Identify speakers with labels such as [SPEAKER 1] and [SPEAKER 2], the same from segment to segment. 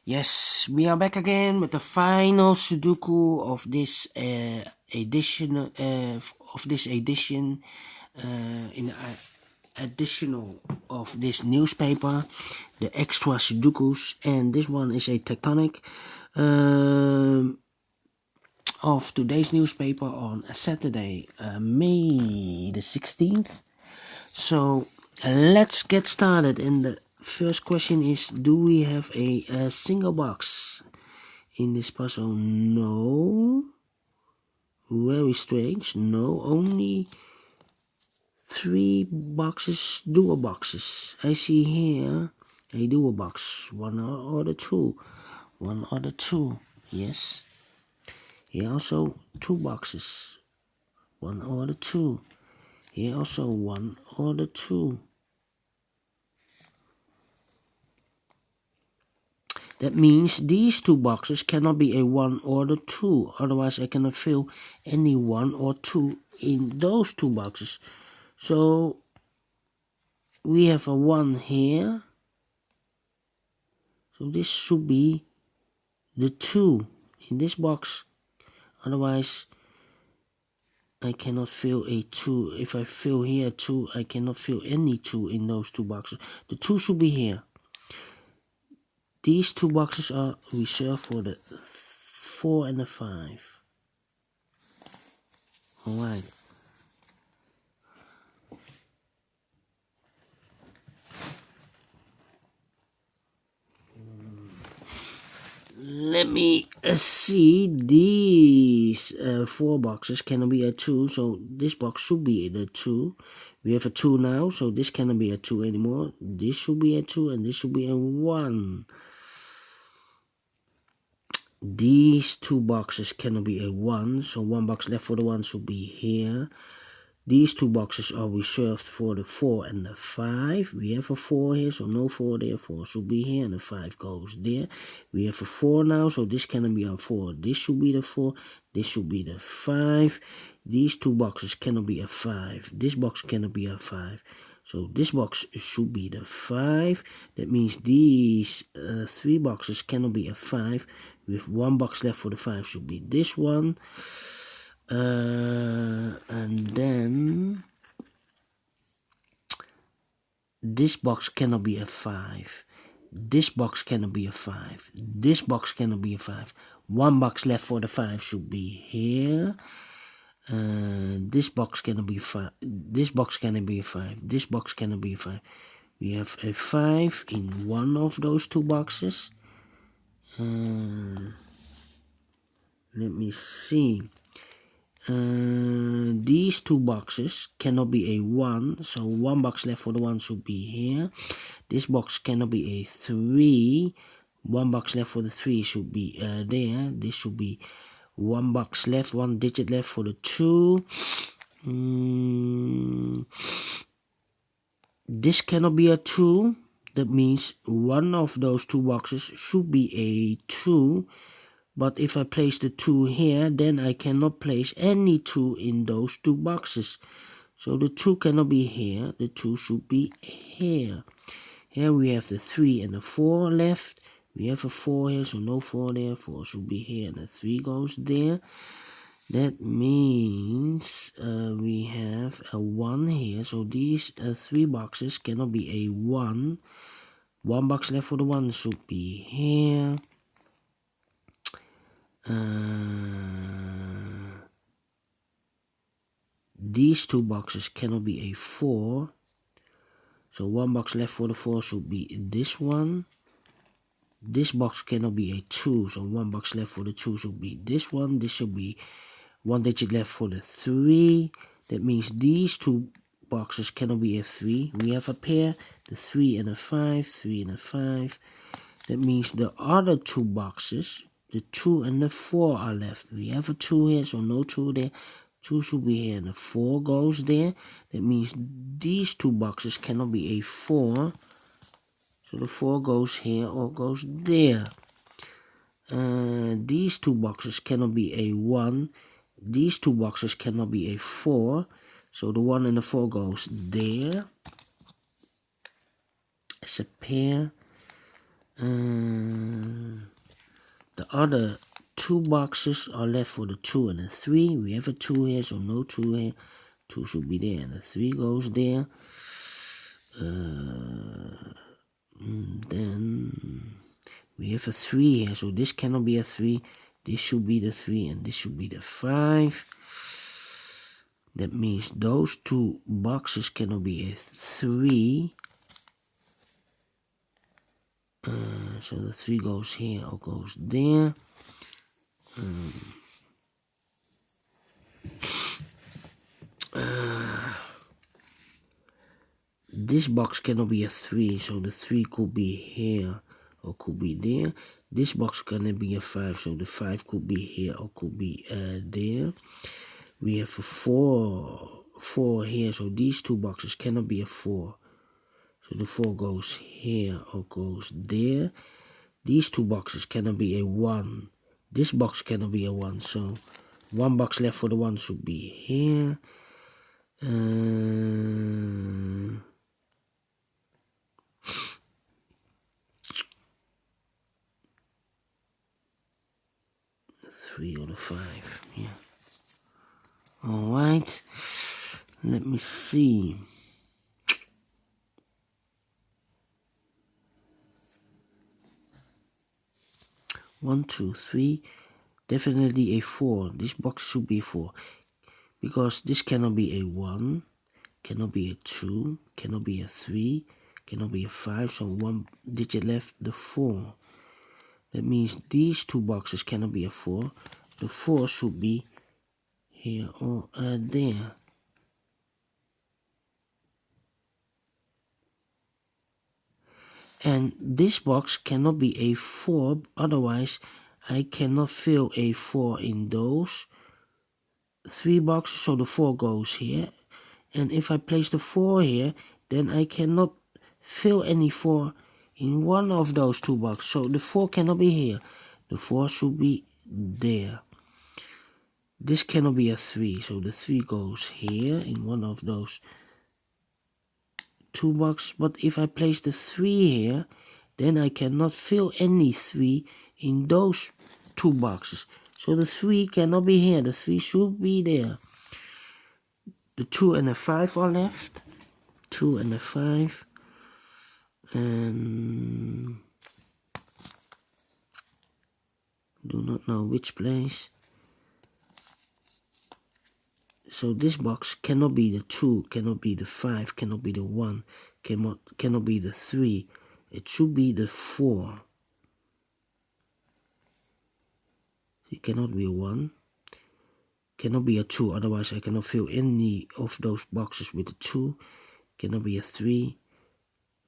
[SPEAKER 1] Yes, we are back again with the final Sudoku of this edition in the additional of this newspaper, the extra Sudokus, and this one is a Tectonic of today's newspaper on Saturday, May the 16th. So let's get started. And the first question is, do we have a single box in this puzzle? No. Very strange. No, only 3 boxes, dual boxes. I see here a dual box, one or the two. One or the two, yes. Here also 2 boxes, one or the two. Here also 1 or the 2. That means these 2 boxes cannot be a 1 or the 2, otherwise I cannot fill any 1 or 2 in those 2 boxes. So we have a 1 here, so this should be the 2 in this box, otherwise I cannot fill a 2. If I fill here 2, I cannot fill any 2 in those 2 boxes. The 2 should be here. These 2 boxes are reserved for the 4 and the 5. Alright. Let me see. These 4 boxes cannot be a 2, so this box should be the 2. We have a 2 now, so this cannot be a 2 anymore. This should be a 2 and this should be a 1. These 2 boxes cannot be a 1, so 1 box left for the 1 should be here. These 2 boxes are reserved for the 4 and the 5. We have a 4 here, so no 4 there. 4 should be here, and the 5 goes there. We have a 4 now, so this cannot be a 4. This should be the 4. This should be the 5. These 2 boxes cannot be a 5. This box cannot be a 5. So this box should be the 5. That means these 3 boxes cannot be a 5. With 1 box left for the 5 should be this one. And then this box cannot be a 5. This box cannot be a 5. This box cannot be a 5. 1 box left for the 5 should be here. This box cannot be a 5. This box cannot be a 5. This box cannot be a 5. We have a 5 in one of those 2 boxes. Let me see. These 2 boxes cannot be a 1, so 1 box left for the 1 should be here. This box cannot be a 3. 1 box left for the 3 should be there. This should be 1 box left, 1 digit left for the 2. This cannot be a 2. That means one of those 2 boxes should be a 2. But if I place the 2 here, then I cannot place any 2 in those 2 boxes. So the 2 cannot be here. The 2 should be here. Here we have the 3 and the 4 left. We have a 4 here, so no 4 there. 4 should be here and the 3 goes there. That means we have a 1 here. So these 3 boxes cannot be a 1. 1 box left for the 1 should be here. These 2 boxes cannot be a 4. So 1 box left for the 4 should be this one. This box cannot be a 2. So 1 box left for the 2 should be this one. This should be 1 digit left for the 3. That means these 2 boxes cannot be a 3. We have a pair, the 3 and a 5, 3 and a 5. That means the other 2 boxes, the 2 and the 4 are left. We have a 2 here, so no 2 there. 2 should be here and the 4 goes there. That means these 2 boxes cannot be a 4. So the 4 goes here or goes there. These 2 boxes cannot be a 1. These 2 boxes cannot be a 4. So the 1 and the 4 goes there as a pair. other 2 boxes are left for the 2 and the 3. We have a 2 here, so no 2 here. 2 should be there, and the 3 goes there. Then we have a 3 here, so this cannot be a 3. This should be the 3, and this should be the 5. That means those 2 boxes cannot be a 3. So the 3 goes here or goes there. This box cannot be a 3, so the 3 could be here or could be there. This box cannot be a 5, so the 5 could be here or could be there. We have a 4 here, so these 2 boxes cannot be a 4. So the 4 goes here or goes there. These 2 boxes cannot be a 1. This box cannot be a 1, so 1 box left for the 1 should be here. 3 or the 5, yeah. Alright, let me see. One, 2, 3, definitely a 4. This box should be 4. Because this cannot be a 1, cannot be a 2, cannot be a 3, cannot be a 5, so 1 digit left, the 4. That means these 2 boxes cannot be a 4. The 4 should be here or there. And this box cannot be a 4, otherwise I cannot fill a 4 in those 3 boxes, so the 4 goes here. And if I place the 4 here, then I cannot fill any 4 in one of those 2 boxes. So the 4 cannot be here. The 4 should be there. This cannot be a 3, so the 3 goes here in one of those 2 boxes. But if I place the 3 here, then I cannot fill any 3 in those 2 boxes. So the 3 cannot be here. The 3 should be there. The 2 and the 5 are left. 2 and the 5. And do not know which place. So this box cannot be the 2, cannot be the 5, cannot be the 1, cannot be the 3. It should be the 4. It cannot be a 1. Cannot be a 2, otherwise I cannot fill any of those boxes with a 2. Cannot be a 3.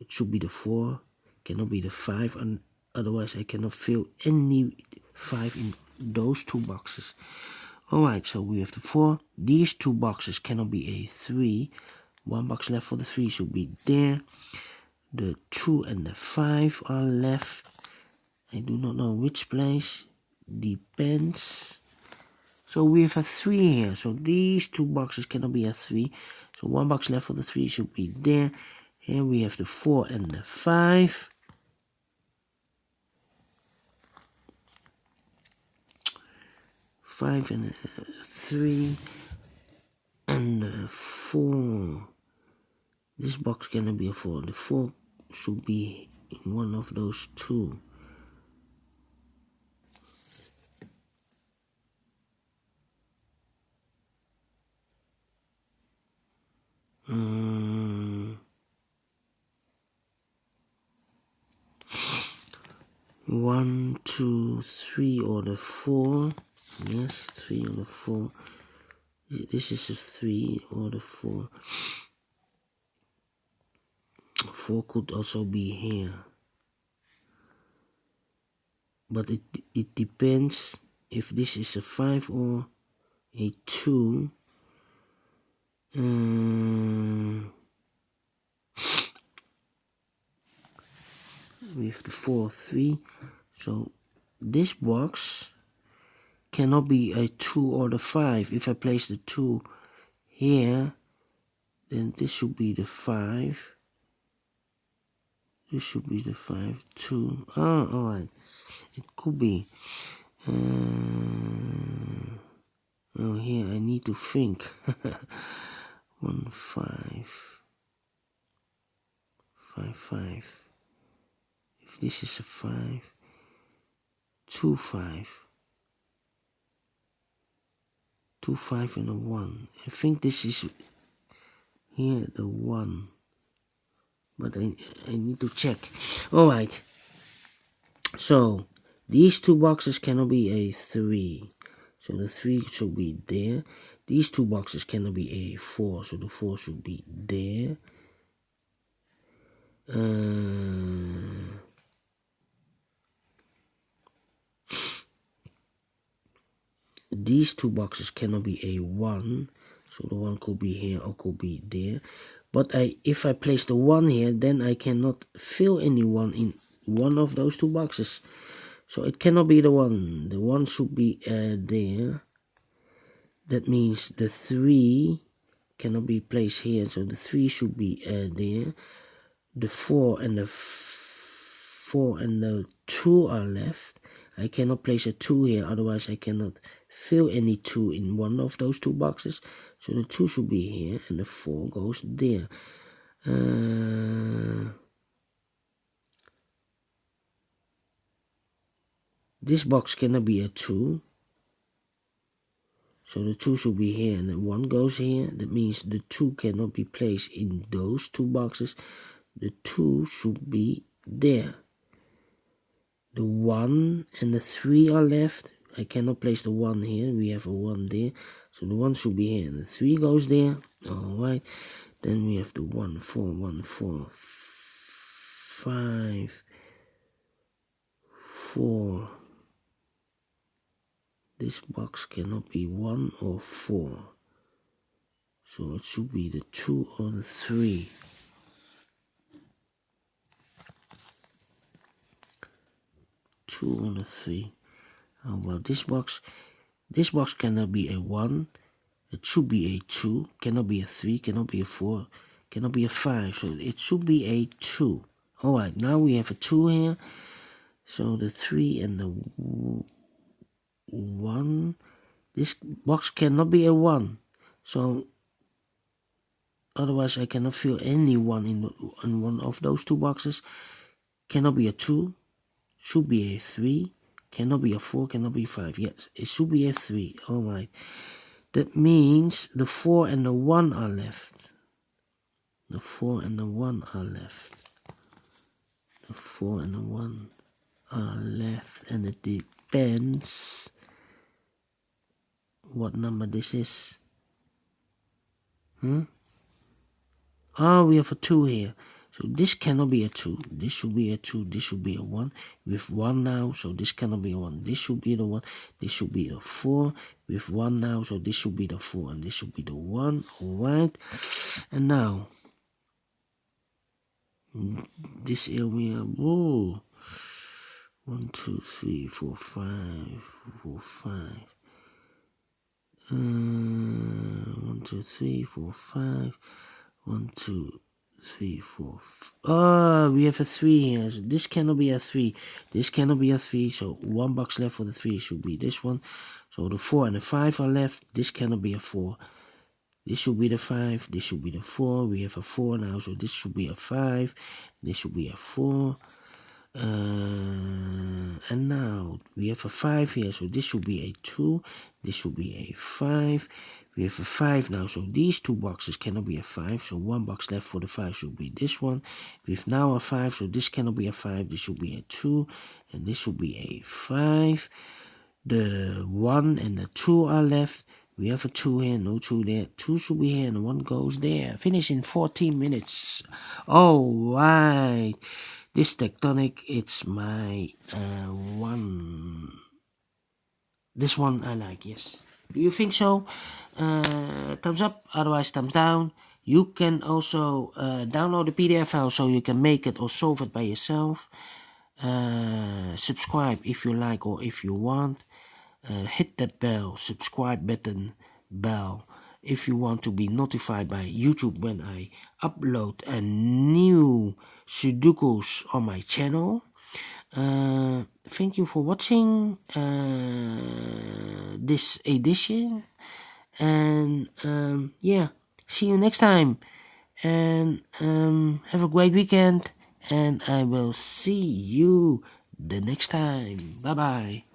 [SPEAKER 1] It should be the 4. Cannot be the 5, and otherwise I cannot fill any 5 in those 2 boxes. Alright, so we have the 4. These 2 boxes cannot be a 3. 1 box left for the 3 should be there. The 2 and the 5 are left. I do not know which place. Depends. So we have a 3 here. So these 2 boxes cannot be a 3. So 1 box left for the 3 should be there. Here we have the 4 and the 5. 5 and 3 and 4. This box cannot be a 4. The 4 should be in one of those 2. One, 2, 3 or the 4. Yes, 3 or the 4. This is a 3 or the 4. 4 could also be here. But it depends if this is a 5 or a 2. We have the 4, 3. So this box cannot be a 2 or the 5. If I place the 2 here, then this should be the 5. This should be the 5, 2. Oh, alright. It could be. Oh, here I need to think. 1, 5, 5, 5. If this is a 5, 2, 5. 2, 5 and a 1. I think this is here the 1. But I need to check. Alright. So these two boxes cannot be a 3. So the 3 should be there. These two boxes cannot be a 4. So the 4 should be there. These two boxes cannot be a 1. So the 1 could be here or could be there. But if I place the 1 here, then I cannot fill any 1 in one of those two boxes. So it cannot be the 1. The 1 should be there. That means the 3 cannot be placed here. So the 3 should be there. The 4 and the 2 are left. I cannot place a 2 here, otherwise I cannot fill any 2 in one of those two boxes. So the 2 should be here and the 4 goes there. This box cannot be a 2. So the 2 should be here and the 1 goes here. That means the 2 cannot be placed in those two boxes. The 2 should be there. The 1 and the 3 are left. I cannot place the 1 here. We have a 1 there. So the 1 should be here and the 3 goes there. Alright. Then we have the 1, 4, 1, 4, 5, 4. This box cannot be 1 or 4. So it should be the 2 or the 3. 2 or the 3. How about this box? This box cannot be a 1. It should be a 2. Cannot be a 3. Cannot be a 4. Cannot be a 5. So it should be a 2. Alright, now we have a 2 here. So the 3 and the 1. This box cannot be a 1. So otherwise I cannot fill any 1 in one of those two boxes. Cannot be a 2. Should be a 3. Cannot be a 4. Cannot be 5. Yes, it should be a 3. Alright. That means the 4 and the 1 are left. The 4 and the 1 are left. The 4 and the 1 are left. And it depends what number this is. Oh, we have a 2 here. So this cannot be a 2. This should be a 2. This should be a 1. We have 1 now, so this cannot be a 1. This should be the 1. This should be the 4. We have 1 now, so this should be the 4. And this should be the 1. Alright. And now, this area, whoa. 1, 2, 3, 4, 5. 4, 5. 1, 2, 3, 4, 5. 1, 2, 3, 4. Oh, we have a 3 here. So this cannot be a 3. This cannot be a 3. So 1 box left for the 3 should be this one. So the 4 and the 5 are left. This cannot be a 4. This should be the 5. This should be the 4. We have a 4 now. So this should be a 5. This should be a 4. And now we have a 5 here. So this should be a 2. This should be a 5. We have a 5 now, so these two boxes cannot be a 5, so 1 box left for the 5 should be this one. We have now a 5, so this cannot be a 5, this should be a 2, and this should be a 5. The 1 and the 2 are left. We have a 2 here, no 2 there. 2 should be here, and 1 goes there. Finish in 14 minutes. Alright. This Tectonic, it's my one. This one I like, yes. Do you think so? Thumbs up, otherwise thumbs down. You can also download the PDF file so you can make it or solve it by yourself. Subscribe if you like or if you want. Hit that bell, subscribe button, bell. if you want to be notified by YouTube when I upload a new Sudokus on my channel. Thank you for watching this edition, and yeah, see you next time, and have a great weekend, and I will see you the next time. Bye bye.